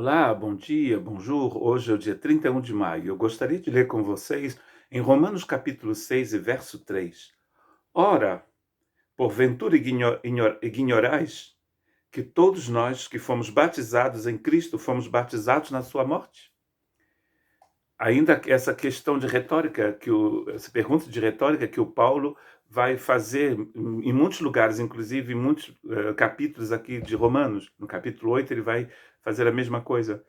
Olá, bom dia, bonjour. Hoje é o dia 31 de maio. Eu gostaria de ler com vocês em Romanos capítulo 6 e verso 3. Ora, porventura ignorais que todos nós que fomos batizados em Cristo fomos batizados na sua morte? Ainda essa questão de retórica, essa pergunta de retórica que o Paulo vai fazer em muitos lugares, inclusive em muitos capítulos aqui de Romanos. No capítulo 8 ele vai fazer a mesma coisa.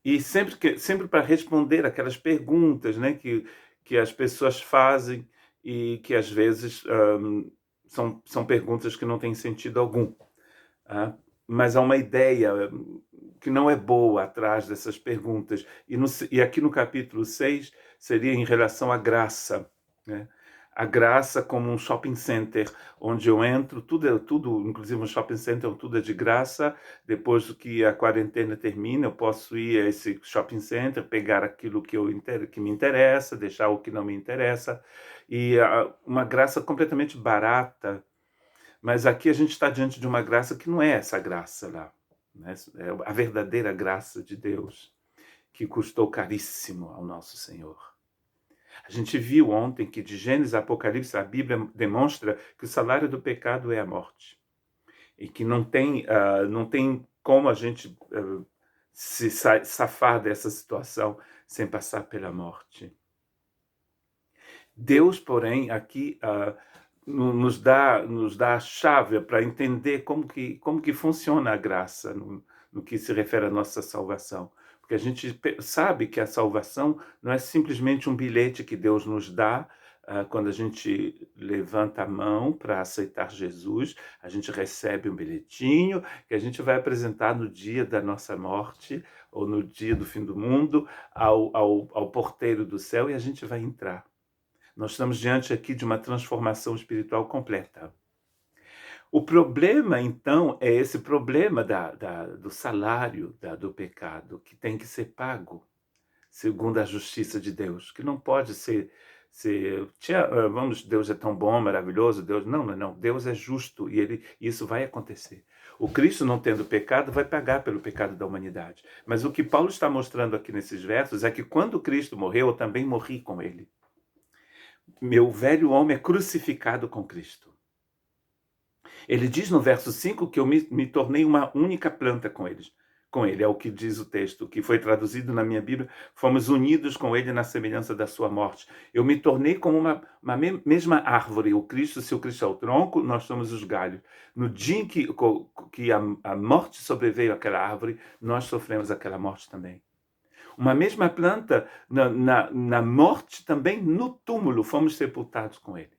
E sempre para responder aquelas perguntas, né, que as pessoas fazem e que às vezes são perguntas que não têm sentido algum. Ah, mas há uma ideia que não é boa atrás dessas perguntas. E aqui no capítulo 6 seria em relação à graça, né? A graça como um shopping center, onde eu entro, tudo, inclusive um shopping center, tudo é de graça. Depois que a quarentena termina, eu posso ir a esse shopping center, pegar aquilo que me interessa, deixar o que não me interessa. E uma graça completamente barata, mas aqui a gente está diante de uma graça que não é essa graça lá, né? É a verdadeira graça de Deus, que custou caríssimo ao nosso Senhor. A gente viu ontem que de Gênesis a Apocalipse a Bíblia demonstra que o salário do pecado é a morte. E que não tem como a gente se safar dessa situação sem passar pela morte. Deus, porém, aqui nos dá a chave para entender como que funciona a graça no que se refere à nossa salvação. Porque a gente sabe que a salvação não é simplesmente um bilhete que Deus nos dá quando a gente levanta a mão para aceitar Jesus. A gente recebe um bilhetinho que a gente vai apresentar no dia da nossa morte ou no dia do fim do mundo ao porteiro do céu, e a gente vai entrar. Nós estamos diante aqui de uma transformação espiritual completa. O problema, então, é esse problema do salário do pecado, que tem que ser pago, segundo a justiça de Deus, que não pode Deus é tão bom, maravilhoso, Deus, não, não, não, Deus é justo e isso vai acontecer. O Cristo, não tendo pecado, vai pagar pelo pecado da humanidade. Mas o que Paulo está mostrando aqui nesses versos é que quando Cristo morreu, eu também morri com ele. Meu velho homem é crucificado com Cristo. Ele diz no verso 5 que eu me tornei uma única planta com ele. Com ele, é o que diz o texto, que foi traduzido na minha Bíblia. Fomos unidos com ele na semelhança da sua morte. Eu me tornei como uma mesma árvore. Se o Cristo é o tronco, nós somos os galhos. No dia em que a morte sobreveio àquela árvore, nós sofremos aquela morte também. Uma mesma planta, na morte também, no túmulo, fomos sepultados com ele.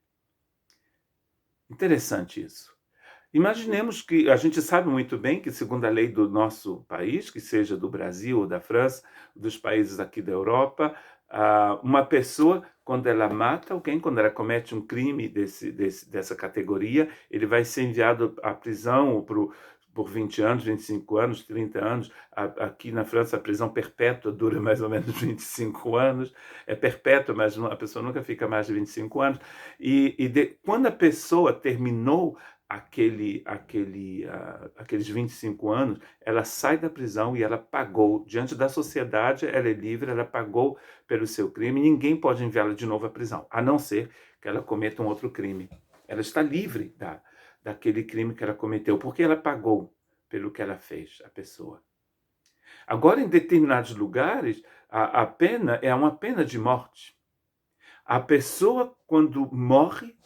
Interessante isso. Imaginemos que a gente sabe muito bem que, segundo a lei do nosso país, que seja do Brasil ou da França, dos países aqui da Europa, uma pessoa, quando ela mata alguém, quando ela comete um crime dessa categoria, ele vai ser enviado à prisão ou por 20 anos, 25 anos, 30 anos. Aqui na França, a prisão perpétua dura mais ou menos 25 anos. É perpétua, mas a pessoa nunca fica mais de 25 anos. Quando a pessoa terminou aqueles 25 anos, ela sai da prisão e ela pagou. Diante da sociedade, ela é livre, ela pagou pelo seu crime. Ninguém pode enviá-la de novo à prisão, a não ser que ela cometa um outro crime. Ela está livre daquele crime que ela cometeu, porque ela pagou pelo que ela fez, a pessoa. Agora, em determinados lugares, a pena é uma pena de morte. A pessoa, quando morre,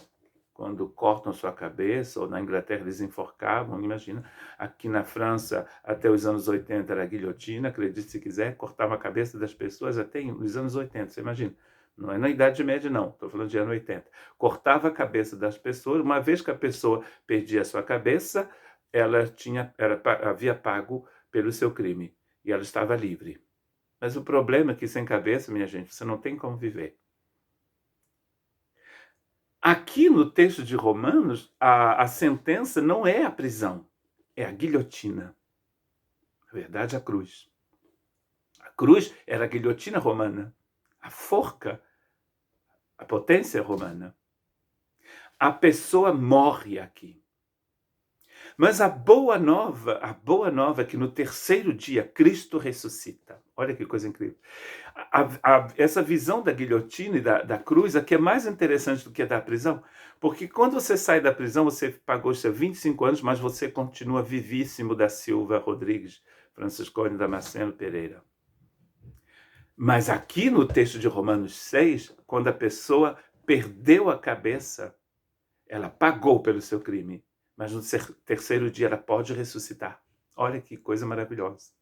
quando cortam sua cabeça, ou na Inglaterra eles enforcavam, imagina, aqui na França, até os anos 80 era a guilhotina, acredite se quiser, cortava a cabeça das pessoas até nos anos 80, você imagina. Não é na Idade Média, não, estou falando de ano 80. Cortava a cabeça das pessoas, uma vez que a pessoa perdia a sua cabeça, havia pago pelo seu crime, e ela estava livre. Mas o problema é que sem cabeça, minha gente, você não tem como viver. Aqui no texto de Romanos, a sentença não é a prisão, é a guilhotina. Na verdade, a cruz. A cruz era a guilhotina romana. A forca, a potência romana. A pessoa morre aqui. Mas a boa nova é que no terceiro dia Cristo ressuscita. Olha que coisa incrível. Essa visão da guilhotina e da cruz aqui é mais interessante do que a da prisão, porque quando você sai da prisão, você pagou seus 25 anos, mas você continua vivíssimo da Silva Rodrigues, Franciscone Damasceno Pereira. Mas aqui no texto de Romanos 6, quando a pessoa perdeu a cabeça, ela pagou pelo seu crime, mas no terceiro dia ela pode ressuscitar. Olha que coisa maravilhosa.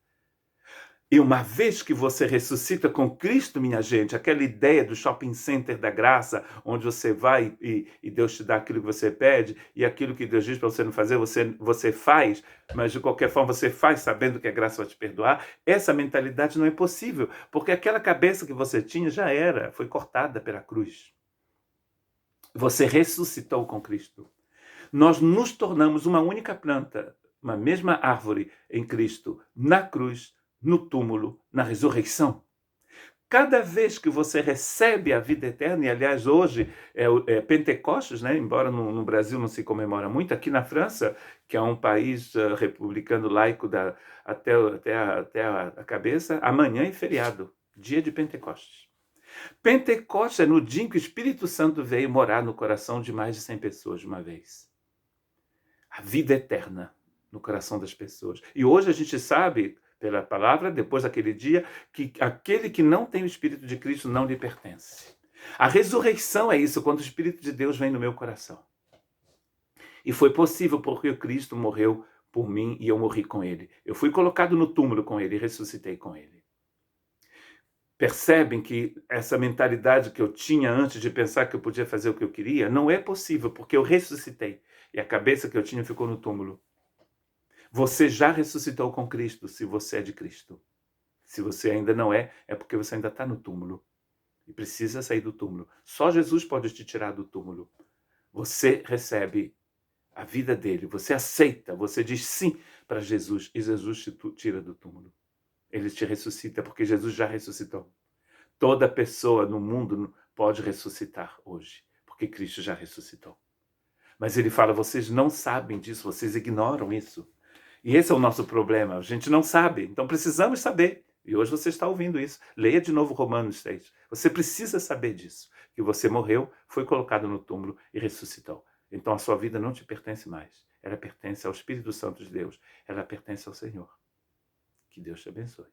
E uma vez que você ressuscita com Cristo, minha gente, aquela ideia do shopping center da graça, onde você vai e Deus te dá aquilo que você pede, e aquilo que Deus diz para você não fazer, você faz, mas de qualquer forma você faz sabendo que a graça vai te perdoar, essa mentalidade não é possível, porque aquela cabeça que você tinha já era, foi cortada pela cruz. Você ressuscitou com Cristo. Nós nos tornamos uma única planta, uma mesma árvore em Cristo, na cruz, no túmulo, na ressurreição. Cada vez que você recebe a vida eterna, e aliás hoje é Pentecostes, né? Embora no Brasil não se comemora muito, aqui na França, que é um país republicano laico até a cabeça, amanhã é feriado, dia de Pentecostes. Pentecostes é no dia em que o Espírito Santo veio morar no coração de mais de 100 pessoas de uma vez. A vida eterna no coração das pessoas. E hoje a gente sabe, pela palavra, depois daquele dia, que aquele que não tem o Espírito de Cristo não lhe pertence. A ressurreição é isso, quando o Espírito de Deus vem no meu coração. E foi possível porque Cristo morreu por mim e eu morri com ele. Eu fui colocado no túmulo com ele e ressuscitei com ele. Percebem que essa mentalidade que eu tinha antes de pensar que eu podia fazer o que eu queria, não é possível, porque eu ressuscitei. E a cabeça que eu tinha ficou no túmulo. Você já ressuscitou com Cristo, se você é de Cristo. Se você ainda não é, é porque você ainda está no túmulo. E precisa sair do túmulo. Só Jesus pode te tirar do túmulo. Você recebe a vida dele, você aceita, você diz sim para Jesus, e Jesus te tira do túmulo. Ele te ressuscita, porque Jesus já ressuscitou. Toda pessoa no mundo pode ressuscitar hoje, porque Cristo já ressuscitou. Mas ele fala, vocês não sabem disso, vocês ignoram isso. E esse é o nosso problema, a gente não sabe, então precisamos saber. E hoje você está ouvindo isso. Leia de novo Romanos 6. Você precisa saber disso, que você morreu, foi colocado no túmulo e ressuscitou. Então a sua vida não te pertence mais. Ela pertence ao Espírito Santo de Deus. Ela pertence ao Senhor. Que Deus te abençoe.